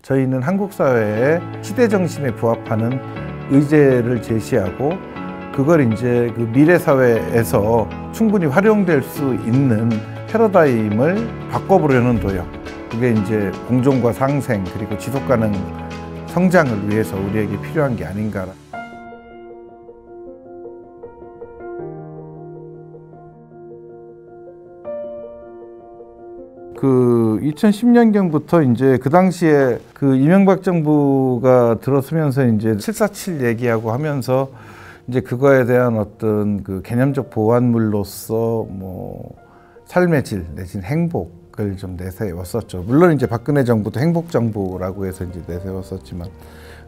저희는 한국 사회의 시대 정신에 부합하는 의제를 제시하고 그걸 이제 그 미래 사회에서 충분히 활용될 수 있는 패러다임을 바꿔보려는 노력. 그게 이제 공존과 상생 그리고 지속 가능 성장을 위해서 우리에게 필요한 게 아닌가. 그 2010년경부터 이제 그 당시에 그 이명박 정부가 들어서면서 이제 747 얘기하고 하면서 이제 그거에 대한 어떤 그 개념적 보완물로서 뭐 삶의 질 내지는 행복을 좀 내세웠었죠. 물론 이제 박근혜 정부도 행복 정부라고 해서 이제 내세웠었지만,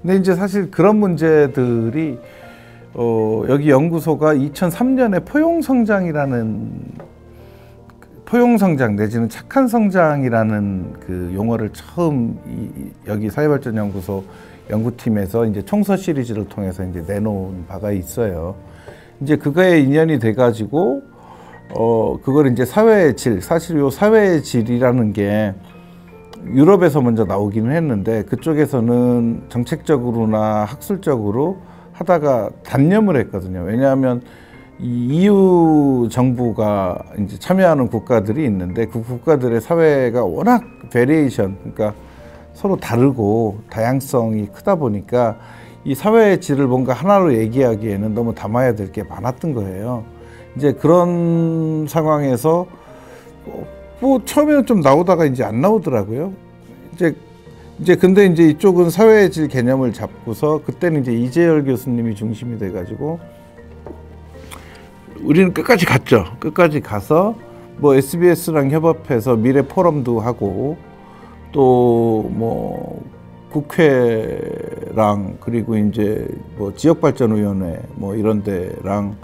근데 이제 사실 그런 문제들이 여기 연구소가 2003년에 포용성장 내지는 착한 성장이라는 그 용어를 처음 여기 사회발전연구소 연구팀에서 이제 총서 시리즈를 통해서 이제 내놓은 바가 있어요. 이제 그거에 인연이 돼가지고 그걸 이제 사회의 질, 사실 요 사회의 질이라는 게 유럽에서 먼저 나오기는 했는데 그쪽에서는 정책적으로나 학술적으로 하다가 단념을 했거든요. 왜냐하면 이 EU 정부가 이제 참여하는 국가들이 있는데 그 국가들의 사회가 워낙 베리에이션, 그러니까 서로 다르고 다양성이 크다 보니까 이 사회의 질을 뭔가 하나로 얘기하기에는 너무 담아야 될 게 많았던 거예요. 이제 그런 상황에서 뭐 처음에는 좀 나오다가 이제 안 나오더라고요. 이제 근데 이제 이쪽은 사회의 질 개념을 잡고서 그때는 이제 이재열 교수님이 중심이 돼가지고 우리는 끝까지 갔죠. 끝까지 가서 뭐 SBS랑 협업해서 미래 포럼도 하고 또 뭐 국회랑 그리고 이제 뭐 지역발전위원회 뭐 이런 데랑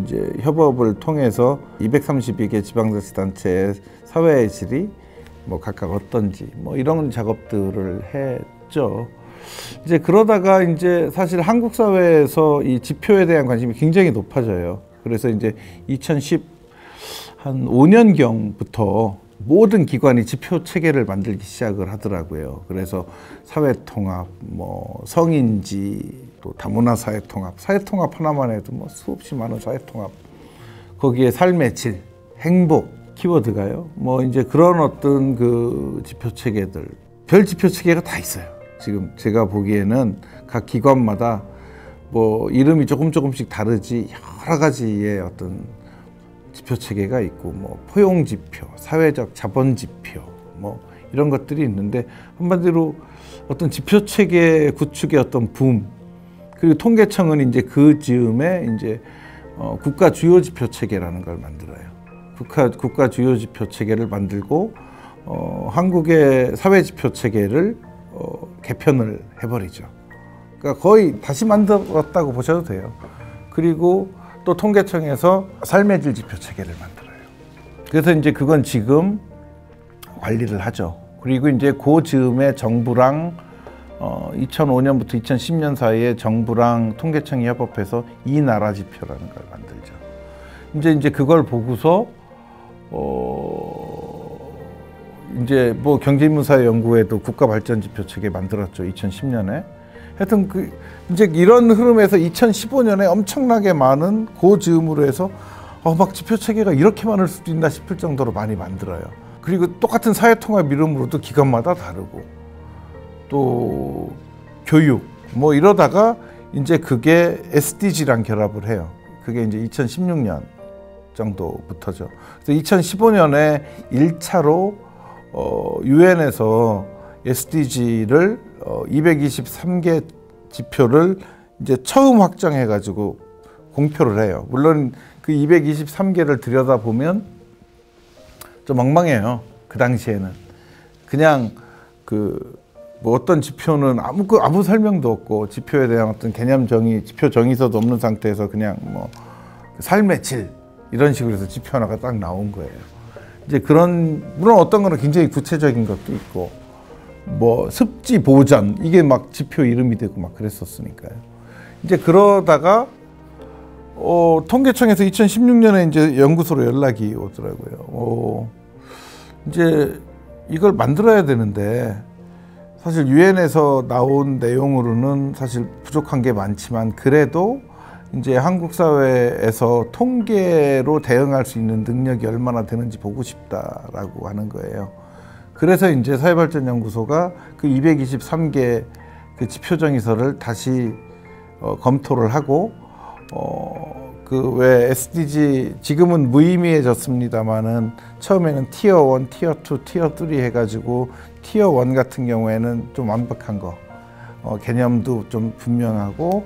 이제 협업을 통해서 232개 지방자치단체의 사회의 질이 뭐 각각 어떤지 뭐 이런 작업들을 했죠. 이제 그러다가 이제 사실 한국 사회에서 이 지표에 대한 관심이 굉장히 높아져요. 그래서 이제 2015년경부터 모든 기관이 지표 체계를 만들기 시작을 하더라고요. 그래서 사회통합, 뭐 성인지, 또 다문화 사회통합, 사회통합 하나만 해도 뭐 수없이 많은 사회통합, 거기에 삶의 질, 행복 키워드가요. 뭐 이제 그런 어떤 그 지표 체계들, 별 지표 체계가 다 있어요. 지금 제가 보기에는 각 기관마다 뭐 이름이 조금씩 다르지 여러 가지의 어떤 지표 체계가 있고 뭐 포용 지표, 사회적 자본 지표 뭐 이런 것들이 있는데 한마디로 어떤 지표 체계 구축의 어떤 붐, 그리고 통계청은 이제 그 즈음에 이제 국가 주요 지표 체계라는 걸 만들어요. 국가 주요 지표 체계를 만들고 한국의 사회 지표 체계를 개편을 해버리죠. 그러니까 거의 다시 만들었다고 보셔도 돼요. 그리고 또 통계청에서 삶의 질 지표 체계를 만들어요. 그래서 이제 그건 지금 관리를 하죠. 그리고 이제 그 즈음에 정부랑 2005년부터 2010년 사이에 정부랑 통계청이 협업해서 이 나라 지표라는 걸 만들죠. 이제 그걸 보고서 이제 뭐 경제인문사회연구회도 국가발전지표 체계 만들었죠. 2010년에. 하여튼 이제 이런 흐름에서 2015년에 엄청나게 많은 그 즈음으로 해서 막 지표 체계가 이렇게 많을 수도 있나 싶을 정도로 많이 만들어요. 그리고 똑같은 사회통합 이름으로도 기관마다 다르고 또 교육 뭐 이러다가 이제 그게 SDG랑 결합을 해요. 그게 이제 2016년 정도부터죠. 그래서 2015년에 1차로 유엔에서 SDG를 223개 지표를 이제 처음 확정해가지고 공표를 해요. 물론 그 223개를 들여다보면 좀 엉망해요. 그 당시에는. 그냥 뭐 어떤 지표는 아무 설명도 없고 지표에 대한 어떤 개념 정의, 지표 정의서도 없는 상태에서 그냥 뭐 삶의 질 이런 식으로 해서 지표 하나가 딱 나온 거예요. 이제 물론 어떤 거는 굉장히 구체적인 것도 있고 뭐 습지 보전 이게 막 지표 이름이 되고 막 그랬었으니까요. 이제 그러다가 통계청에서 2016년에 이제 연구소로 연락이 오더라고요. 이제 이걸 만들어야 되는데 사실 유엔에서 나온 내용으로는 사실 부족한 게 많지만 그래도 이제 한국 사회에서 통계로 대응할 수 있는 능력이 얼마나 되는지 보고 싶다라고 하는 거예요. 그래서 이제 사회발전연구소가 그 223개 그 지표정의서를 다시 검토를 하고 그 왜 SDG 지금은 무의미해졌습니다만은 처음에는 티어 1, 티어 2, 티어 3 해가지고 티어 1 같은 경우에는 좀 완벽한 거, 개념도 좀 분명하고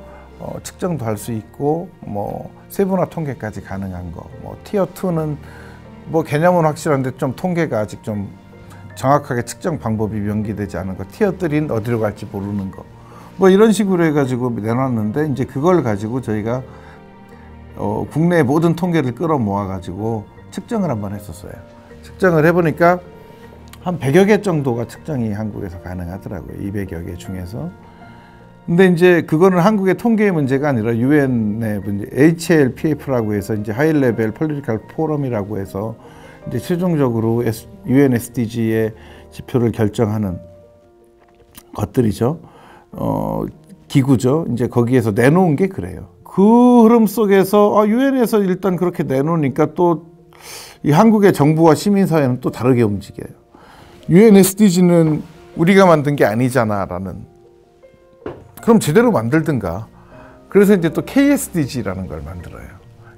측정도 할 수 있고 뭐 세분화 통계까지 가능한 거. 뭐 티어 2는 뭐 개념은 확실한데 좀 통계가 아직 좀 정확하게 측정 방법이 명기되지 않은 거. 티어 3는 어디로 갈지 모르는 거. 뭐 이런 식으로 해가지고 내놨는데 이제 그걸 가지고 저희가 국내 모든 통계를 끌어모아 가지고 측정을 한번 했었어요. 측정을 해보니까 한 100여 개 정도가 측정이 한국에서 가능하더라고요. 200여 개 중에서. 근데 이제 그거는 한국의 통계의 문제가 아니라 유엔의 문제, HLPF라고 해서 이제 하이 레벨 폴리티컬 포럼이라고 해서 이제 최종적으로 UN SDG의 지표를 결정하는 것들이죠. 기구죠. 이제 거기에서 내놓은 게 그래요. 그 흐름 속에서 유엔에서 일단 그렇게 내놓으니까 또 이 한국의 정부와 시민사회는 또 다르게 움직여요. UN SDG는 우리가 만든 게 아니잖아라는. 그럼 제대로 만들든가. 그래서 이제 또 KSDG라는 걸 만들어요.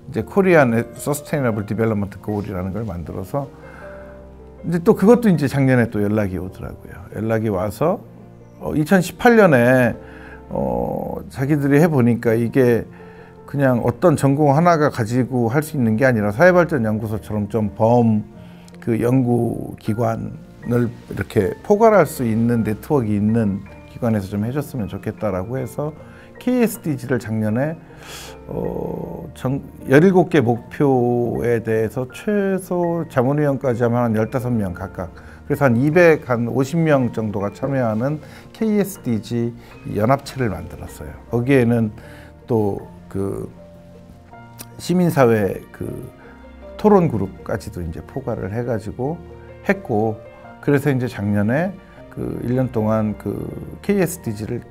이제 Korean Sustainable Development Goal이라는 걸 만들어서 이제 또 그것도 이제 작년에 또 연락이 오더라고요. 연락이 와서 2018년에 자기들이 해보니까 이게 그냥 어떤 전공 하나가 가지고 할 수 있는 게 아니라 사회발전연구소처럼 좀 그 연구기관을 이렇게 포괄할 수 있는 네트워크 있는 기관에서 좀 해줬으면 좋겠다라고 해서 KSDG를 작년에 17개 목표에 대해서 최소 자문위원까지 하면 한 15명 각각, 그래서 한 250명 정도가 참여하는 KSDG 연합체를 만들었어요. 거기에는 또 그 시민사회 그 토론 그룹까지도 이제 포괄을 해가지고 했고, 그래서 이제 작년에 그 1년 동안 그 KSDG를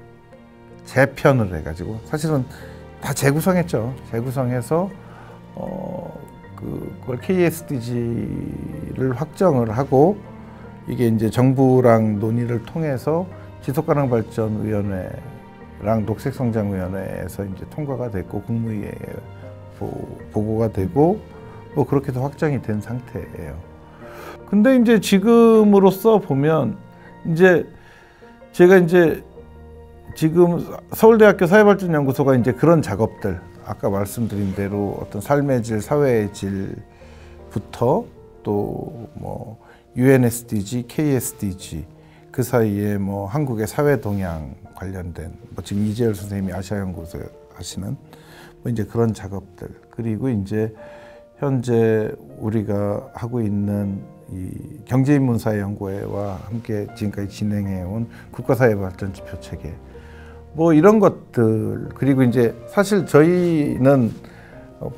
재편을 해가지고, 사실은 다 재구성했죠. 재구성해서 그걸 KSDG를 확정을 하고, 이게 이제 정부랑 논의를 통해서 지속가능발전위원회랑 녹색성장위원회에서 이제 통과가 됐고, 국무위에 보고가 되고, 뭐 그렇게 해서 확정이 된 상태예요. 근데 이제 지금으로서 보면 이제 제가 이제 지금 서울대학교 사회발전연구소가 이제 그런 작업들, 아까 말씀드린 대로 어떤 삶의 질, 사회의 질부터 또 뭐 UNSDG, KSDG, 그 사이에 뭐 한국의 사회 동향 관련된 뭐 지금 이재열 선생님이 아시아연구소 하시는 뭐 이제 그런 작업들, 그리고 이제 현재 우리가 하고 있는 이 경제인문사회연구회와 함께 지금까지 진행해온 국가사회발전지표체계, 뭐 이런 것들, 그리고 이제 사실 저희는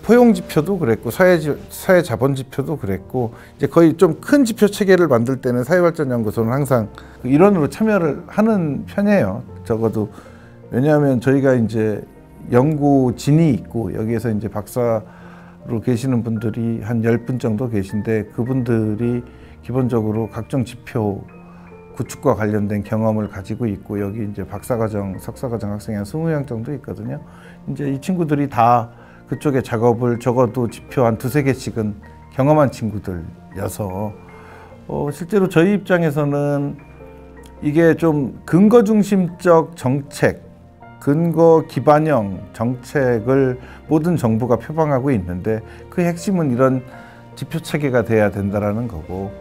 포용지표도 그랬고 사회자본지표도 그랬고, 이제 거의 좀 큰 지표 체계를 만들 때는 사회발전연구소는 항상 그 일원으로 참여를 하는 편이에요. 적어도 왜냐하면 저희가 이제 연구진이 있고 여기에서 이제 박사로 계시는 분들이 한 10분 정도 계신데, 그분들이 기본적으로 각종 지표 구축과 관련된 경험을 가지고 있고, 여기 이제 박사과정, 석사과정 학생이 한 20명 정도 있거든요. 이제 이 친구들이 다 그쪽에 작업을 적어도 지표 한 2~3개씩은 경험한 친구들이어서 실제로 저희 입장에서는 이게 좀 근거 중심적 정책, 근거 기반형 정책을 모든 정부가 표방하고 있는데, 그 핵심은 이런 지표 체계가 돼야 된다라는 거고,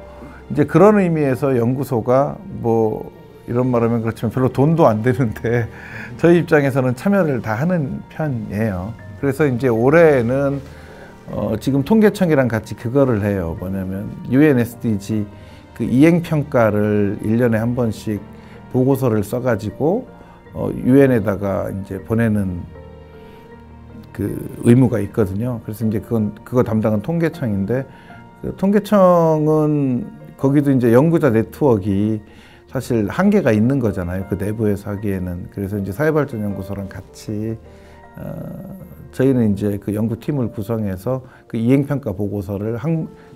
이제 그런 의미에서 연구소가 뭐 이런 말하면 그렇지만 별로 돈도 안 되는데 저희 입장에서는 참여를 다 하는 편이에요. 그래서 이제 올해는 지금 통계청이랑 같이 그거를 해요. 뭐냐면 UN SDG 그 이행평가를 1년에 한 번씩 보고서를 써가지고 UN에다가 이제 보내는 그 의무가 있거든요. 그래서 이제 그거 담당은 통계청인데, 그 통계청은 거기도 이제 연구자 네트워크가 사실 한계가 있는 거잖아요. 그 내부에서 하기에는. 그래서 이제 사회발전연구소랑 같이 저희는 이제 그 연구팀을 구성해서 그 이행평가 보고서를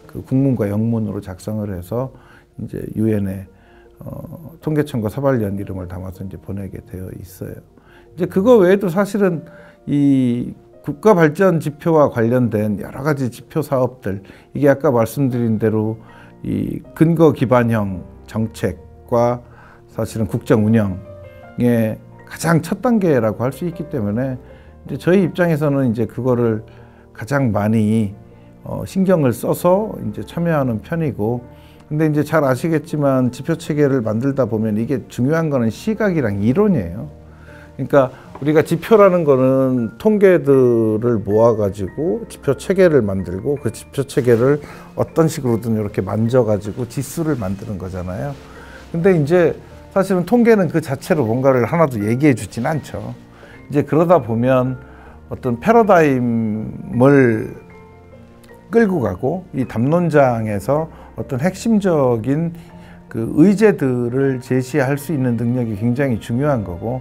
그 국문과 영문으로 작성을 해서 이제 유엔에 통계청과 사발연 이름을 담아서 이제 보내게 되어 있어요. 이제 그거 외에도 사실은 이 국가 발전 지표와 관련된 여러 가지 지표 사업들, 이게 아까 말씀드린 대로 이 근거 기반형 정책과 사실은 국정 운영의 가장 첫 단계라고 할 수 있기 때문에 이제 저희 입장에서는 이제 그거를 가장 많이 신경을 써서 이제 참여하는 편이고, 근데 이제 잘 아시겠지만 지표 체계를 만들다 보면 이게 중요한 거는 시각이랑 이론이에요. 그러니까 우리가 지표라는 거는 통계들을 모아가지고 지표 체계를 만들고 그 지표 체계를 어떤 식으로든 이렇게 만져가지고 지수를 만드는 거잖아요. 근데 이제 사실은 통계는 그 자체로 뭔가를 하나도 얘기해 주진 않죠. 이제 그러다 보면 어떤 패러다임을 끌고 가고 이 담론장에서 어떤 핵심적인 그 의제들을 제시할 수 있는 능력이 굉장히 중요한 거고,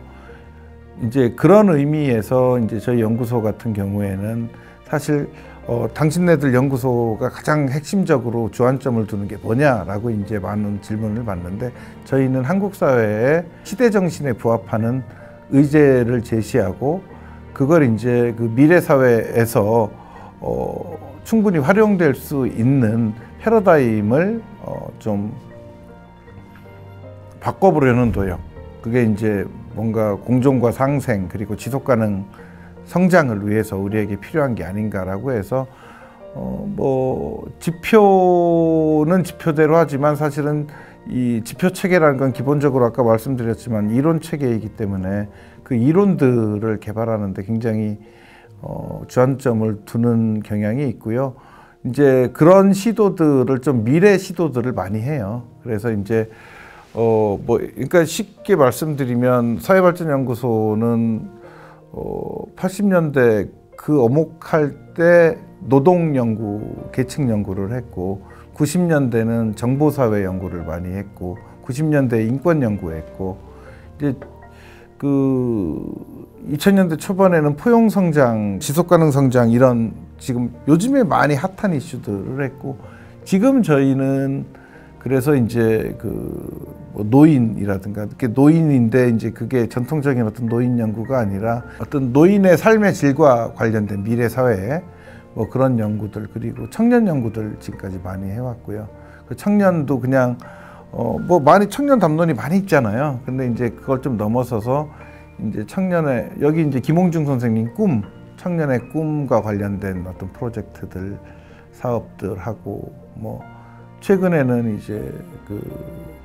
이제 그런 의미에서 이제 저희 연구소 같은 경우에는 사실 당신네들 연구소가 가장 핵심적으로 주안점을 두는 게 뭐냐라고 이제 많은 질문을 받는데, 저희는 한국 사회의 시대 정신에 부합하는 의제를 제시하고 그걸 이제 그 미래 사회에서 충분히 활용될 수 있는 패러다임을 좀 바꿔보려는 노력. 그게 이제 뭔가 공존과 상생 그리고 지속 가능 성장을 위해서 우리에게 필요한 게 아닌가라고 해서 뭐 지표는 지표대로 하지만 사실은 이 지표 체계라는 건 기본적으로 아까 말씀드렸지만 이론 체계이기 때문에 그 이론들을 개발하는 데 굉장히 주안점을 두는 경향이 있고요. 이제 그런 시도들을 좀 미래 시도들을 많이 해요. 그래서 이제 그러니까 쉽게 말씀드리면 사회발전연구소는 80년대 그 어목할 때 노동연구, 계층연구를 했고 90년대는 정보사회 연구를 많이 했고 90년대 인권연구했고 이제 그 2000년대 초반에는 포용성장, 지속가능성장 이런 지금 요즘에 많이 핫한 이슈들을 했고, 지금 저희는 그래서 이제 그 뭐 노인이라든가 그게 노인인데 이제 그게 전통적인 어떤 노인 연구가 아니라 어떤 노인의 삶의 질과 관련된 미래 사회에 뭐 그런 연구들, 그리고 청년 연구들 지금까지 많이 해왔고요. 그 청년도 그냥 뭐 많이 청년 담론이 많이 있잖아요. 근데 이제 그걸 좀 넘어서서 이제 청년의 여기 이제 김홍중 선생님 꿈, 청년의 꿈과 관련된 어떤 프로젝트들, 사업들 하고 뭐 최근에는 이제 그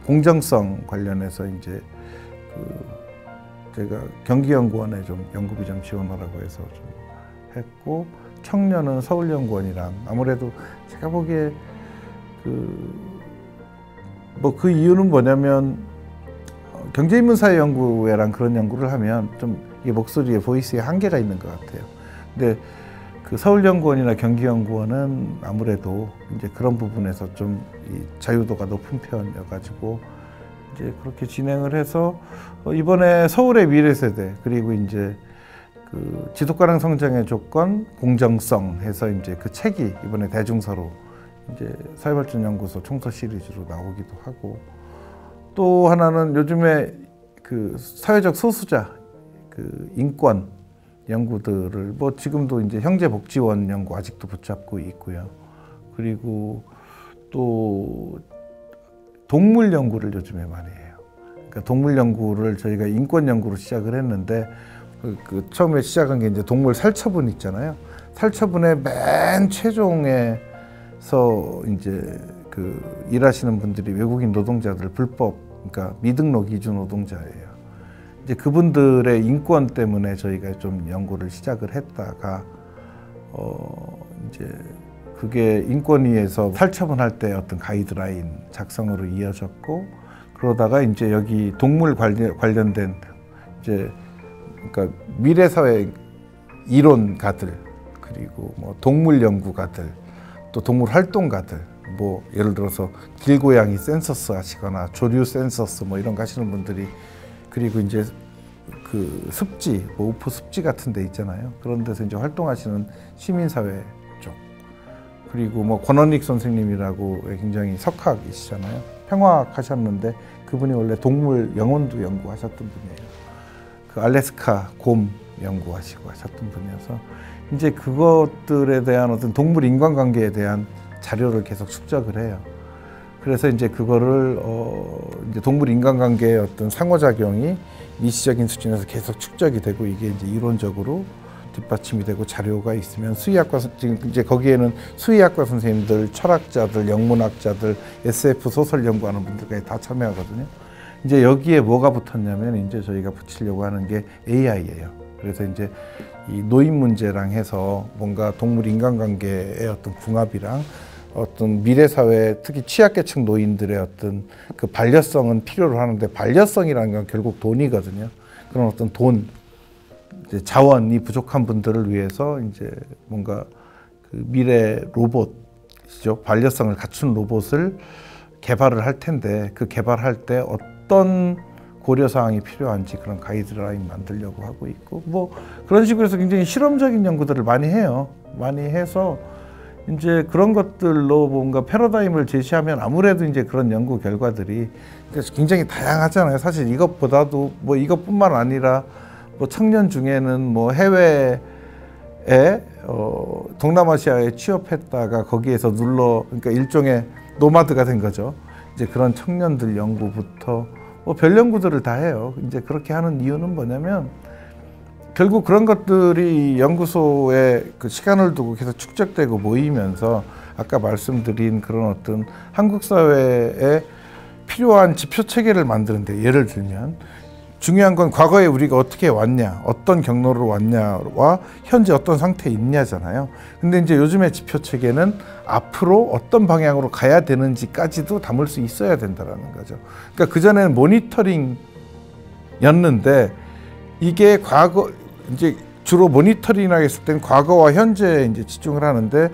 공정성 관련해서 이제 그 제가 경기연구원에 좀 연구비 좀 지원하라고 해서 좀 했고, 청년은 서울연구원이랑 아무래도 제가 보기에 그 이유는 뭐냐면 경제인문사회연구회랑 그런 연구를 하면 좀 이게 목소리에 보이스에 한계가 있는 것 같아요. 근데 그 서울연구원이나 경기연구원은 아무래도 이제 그런 부분에서 좀 이 자유도가 높은 편이어가지고 이제 그렇게 진행을 해서 이번에 서울의 미래 세대 그리고 이제 그 지속가능 성장의 조건, 공정성 해서 이제 그 책이 이번에 대중서로 이제 사회발전연구소 총서 시리즈로 나오기도 하고, 또 하나는 요즘에 그 사회적 소수자 그 인권 연구들을 뭐 지금도 이제 형제복지원 연구 아직도 붙잡고 있고요. 그리고 또 동물 연구를 요즘에 많이 해요. 그러니까 동물 연구를 저희가 인권 연구로 시작을 했는데 그 처음에 시작한 게 이제 동물 살처분 있잖아요. 살처분의 맨 최종에서 이제 그 일하시는 분들이 외국인 노동자들 불법, 그러니까 미등록 이주 노동자예요. 이제 그분들의 인권 때문에 저희가 좀 연구를 시작을 했다가 이제 그게 인권위에서 살처분할 때 어떤 가이드라인 작성으로 이어졌고, 그러다가 이제 여기 동물 관련된 이제 그러니까 미래사회 이론가들, 그리고 뭐 동물 연구가들, 또 동물 활동가들, 뭐 예를 들어서 길고양이 센서스 하시거나 조류 센서스 뭐 이런 거 하시는 분들이, 그리고 이제 그 습지, 뭐 우프 습지 같은 데 있잖아요. 그런 데서 이제 활동하시는 시민사회 쪽, 그리고 뭐 권원익 선생님이라고 굉장히 석학이시잖아요. 평화학 하셨는데 그분이 원래 동물 영혼도 연구하셨던 분이에요. 그 알래스카 곰 연구하시고 하셨던 분이어서 이제 그것들에 대한 어떤 동물 인간관계에 대한 자료를 계속 축적을 해요. 그래서 이제 그거를 이제 동물 인간관계의 어떤 상호작용이 미시적인 수준에서 계속 축적이 되고, 이게 이제 이론적으로 뒷받침이 되고 자료가 있으면 수의학과, 지금 이제 거기에는 수의학과 선생님들, 철학자들, 영문학자들, SF 소설 연구하는 분들까지 다 참여하거든요. 이제 여기에 뭐가 붙었냐면 이제 저희가 붙이려고 하는 게 AI예요. 그래서 이제 이 노인 문제랑 해서 뭔가 동물 인간관계의 어떤 궁합이랑 어떤 미래 사회, 특히 취약계층 노인들의 어떤 그 반려성은 필요로 하는데, 반려성이라는 건 결국 돈이거든요. 그런 어떤 돈, 이제 자원이 부족한 분들을 위해서 이제 뭔가 그 미래 로봇이죠. 반려성을 갖춘 로봇을 개발을 할 텐데, 그 개발할 때 어떤 고려사항이 필요한지 그런 가이드라인 만들려고 하고 있고, 뭐 그런 식으로 해서 굉장히 실험적인 연구들을 많이 해요. 많이 해서 이제 그런 것들로 뭔가 패러다임을 제시하면 아무래도 이제 그런 연구 결과들이 굉장히 다양하잖아요. 사실 이것보다도 뭐 이것뿐만 아니라 뭐 청년 중에는 뭐 해외에 동남아시아에 취업했다가 거기에서 그러니까 일종의 노마드가 된 거죠. 이제 그런 청년들 연구부터 뭐 별 연구들을 다 해요. 이제 그렇게 하는 이유는 뭐냐면 결국 그런 것들이 연구소에 그 시간을 두고 계속 축적되고 모이면서 아까 말씀드린 그런 어떤 한국 사회에 필요한 지표 체계를 만드는데, 예를 들면 중요한 건 과거에 우리가 어떻게 왔냐, 어떤 경로로 왔냐와 현재 어떤 상태에 있냐잖아요. 근데 이제 요즘의 지표 체계는 앞으로 어떤 방향으로 가야 되는지까지도 담을 수 있어야 된다는 거죠. 그러니까 그전에는 모니터링이었는데, 이게 과거, 이제 주로 모니터링을 했을 땐 과거와 현재에 이제 집중을 하는데,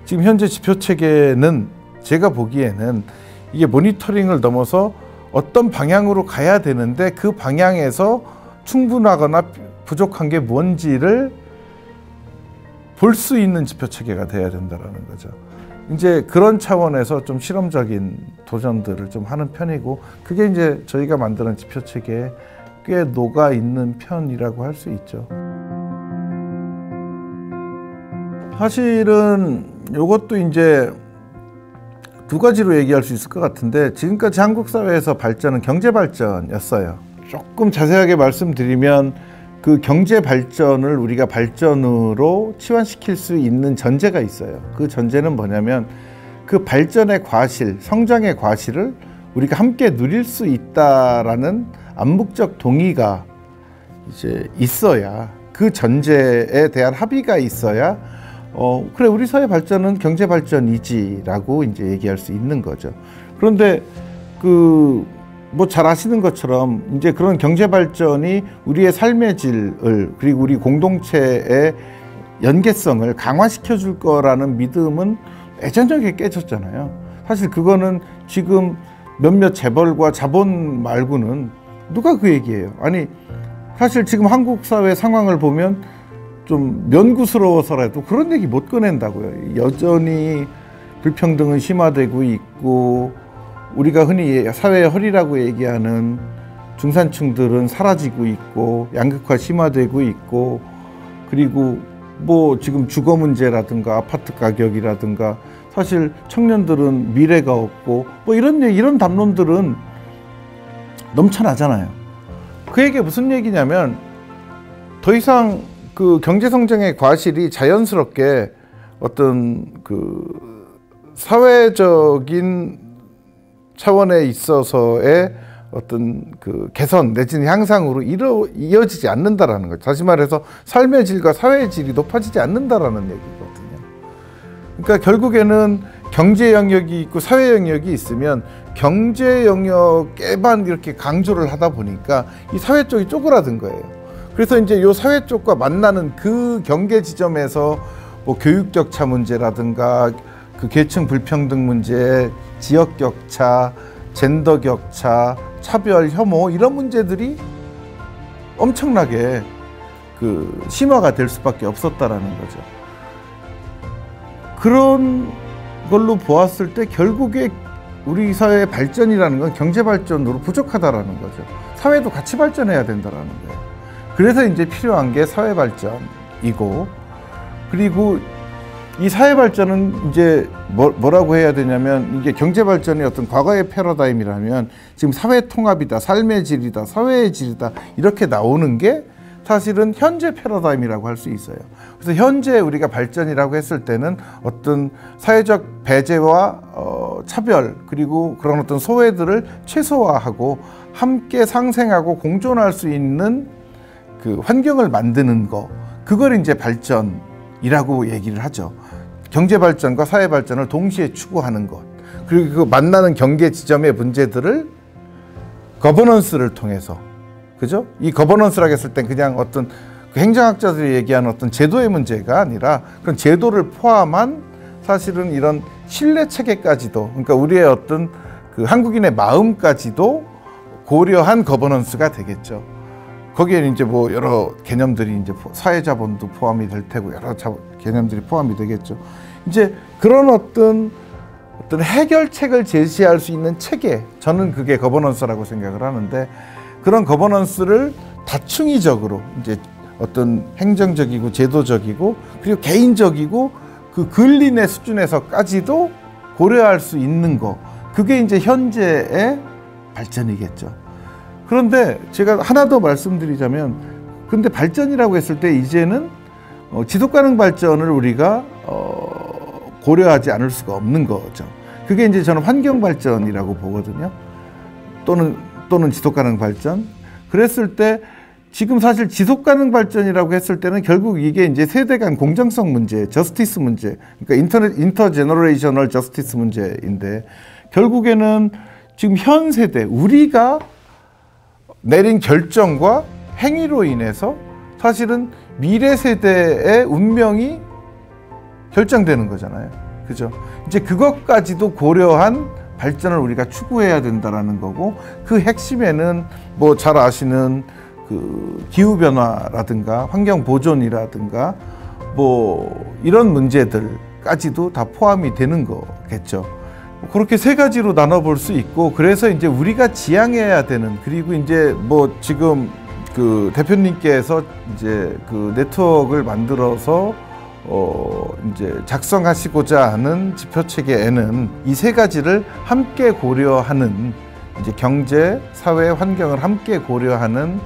지금 현재 지표 체계는 제가 보기에는 이게 모니터링을 넘어서 어떤 방향으로 가야 되는데 그 방향에서 충분하거나 부족한 게 뭔지를 볼 수 있는 지표 체계가 돼야 된다는 거죠. 이제 그런 차원에서 좀 실험적인 도전들을 좀 하는 편이고, 그게 이제 저희가 만드는 지표 체계에 꽤 녹아 있는 편이라고 할 수 있죠. 사실은 이것도 이제 두 가지로 얘기할 수 있을 것 같은데, 지금까지 한국 사회에서 발전은 경제 발전이었어요. 조금 자세하게 말씀드리면 그 경제 발전을 우리가 발전으로 치환시킬 수 있는 전제가 있어요. 그 전제는 뭐냐면 그 발전의 과실, 성장의 과실을 우리가 함께 누릴 수 있다라는 암묵적 동의가 이제 있어야, 그 전제에 대한 합의가 있어야 그래, 우리 사회 발전은 경제 발전이지라고 이제 얘기할 수 있는 거죠. 그런데 뭐 잘 아시는 것처럼 이제 그런 경제 발전이 우리의 삶의 질을, 그리고 우리 공동체의 연계성을 강화시켜 줄 거라는 믿음은 애전적에 깨졌잖아요. 사실 그거는 지금 몇몇 재벌과 자본 말고는 누가 그 얘기해요. 아니, 사실 지금 한국 사회 상황을 보면 좀 면구스러워서라도 그런 얘기 못 꺼낸다고요. 여전히 불평등은 심화되고 있고, 우리가 흔히 사회의 허리라고 얘기하는 중산층들은 사라지고 있고, 양극화 심화되고 있고, 그리고 뭐 지금 주거 문제라든가 아파트 가격이라든가, 사실 청년들은 미래가 없고, 뭐 이런 담론들은 넘쳐나잖아요. 그 얘기가 무슨 얘기냐면, 더 이상 그 경제 성장의 과실이 자연스럽게 어떤 그 사회적인 차원에 있어서의 어떤 그 개선 내지는 향상으로 이어지지 않는다라는 거죠. 다시 말해서 삶의 질과 사회의 질이 높아지지 않는다라는 얘기거든요. 그러니까 결국에는 경제 영역이 있고 사회 영역이 있으면 경제 영역에만 이렇게 강조를 하다 보니까 이 사회 쪽이 쪼그라든 거예요. 그래서 이제 요 사회 쪽과 만나는 그 경계 지점에서 뭐 교육 격차 문제라든가 그 계층 불평등 문제, 지역 격차, 젠더 격차, 차별, 혐오 이런 문제들이 엄청나게 그 심화가 될 수밖에 없었다라는 거죠. 그런 걸로 보았을 때 결국에 우리 사회의 발전이라는 건 경제 발전으로 부족하다라는 거죠. 사회도 같이 발전해야 된다라는 거예요. 그래서 이제 필요한 게 사회 발전이고, 그리고 이 사회 발전은 이제 뭐라고 해야 되냐면, 이게 경제 발전이 어떤 과거의 패러다임이라면 지금 사회 통합이다, 삶의 질이다, 사회의 질이다 이렇게 나오는 게 사실은 현재 패러다임이라고 할 수 있어요. 그래서 현재 우리가 발전이라고 했을 때는 어떤 사회적 배제와 차별, 그리고 그런 어떤 소외들을 최소화하고 함께 상생하고 공존할 수 있는 그 환경을 만드는 거, 그걸 이제 발전이라고 얘기를 하죠. 경제 발전과 사회 발전을 동시에 추구하는 것, 그리고 그 만나는 경계 지점의 문제들을 거버넌스를 통해서, 그죠? 이 거버넌스라고 했을 땐 그냥 어떤 그 행정학자들이 얘기하는 어떤 제도의 문제가 아니라 그런 제도를 포함한 사실은 이런 신뢰 체계까지도, 그러니까 우리의 어떤 그 한국인의 마음까지도 고려한 거버넌스가 되겠죠. 거기에 이제 뭐 여러 개념들이 이제 사회자본도 포함이 될 테고 여러 개념들이 포함이 되겠죠. 이제 그런 어떤 해결책을 제시할 수 있는 체계, 저는 그게 거버넌스라고 생각을 하는데, 그런 거버넌스를 다층이적으로 이제 어떤 행정적이고 제도적이고 그리고 개인적이고 그 근린의 수준에서까지도 고려할 수 있는 거, 그게 이제 현재의 발전이겠죠. 그런데 제가 하나 더 말씀드리자면, 근데 발전이라고 했을 때 이제는 지속가능 발전을 우리가 고려하지 않을 수가 없는 거죠. 그게 이제 저는 환경 발전이라고 보거든요. 또는 지속가능 발전. 그랬을 때 지금 사실 지속가능 발전이라고 했을 때는 결국 이게 이제 세대 간 공정성 문제, 저스티스 문제, 그러니까 인터제너레이셔널 저스티스 문제인데, 결국에는 지금 현 세대, 우리가 내린 결정과 행위로 인해서 사실은 미래 세대의 운명이 결정되는 거잖아요. 그죠? 이제 그것까지도 고려한 발전을 우리가 추구해야 된다라는 거고, 그 핵심에는 뭐 잘 아시는 그 기후변화라든가 환경보존이라든가 뭐 이런 문제들까지도 다 포함이 되는 거겠죠. 그렇게 세 가지로 나눠볼 수 있고, 그래서 이제 우리가 지향해야 되는, 그리고 이제 뭐 지금 그 대표님께서 이제 그 네트워크를 만들어서 이제 작성하시고자 하는 지표 체계에는 이 세 가지를 함께 고려하는, 이제 경제, 사회, 환경을 함께 고려하는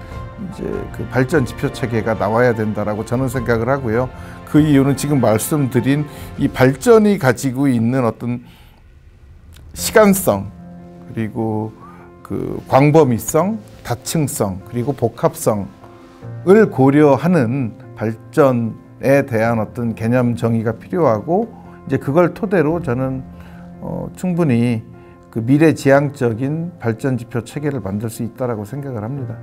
이제 그 발전 지표 체계가 나와야 된다라고 저는 생각을 하고요. 그 이유는 지금 말씀드린 이 발전이 가지고 있는 어떤 시간성, 그리고 그 광범위성, 다층성, 그리고 복합성을 고려하는 발전에 대한 어떤 개념 정의가 필요하고, 이제 그걸 토대로 저는 충분히 그 미래지향적인 발전 지표 체계를 만들 수 있다라고 생각을 합니다.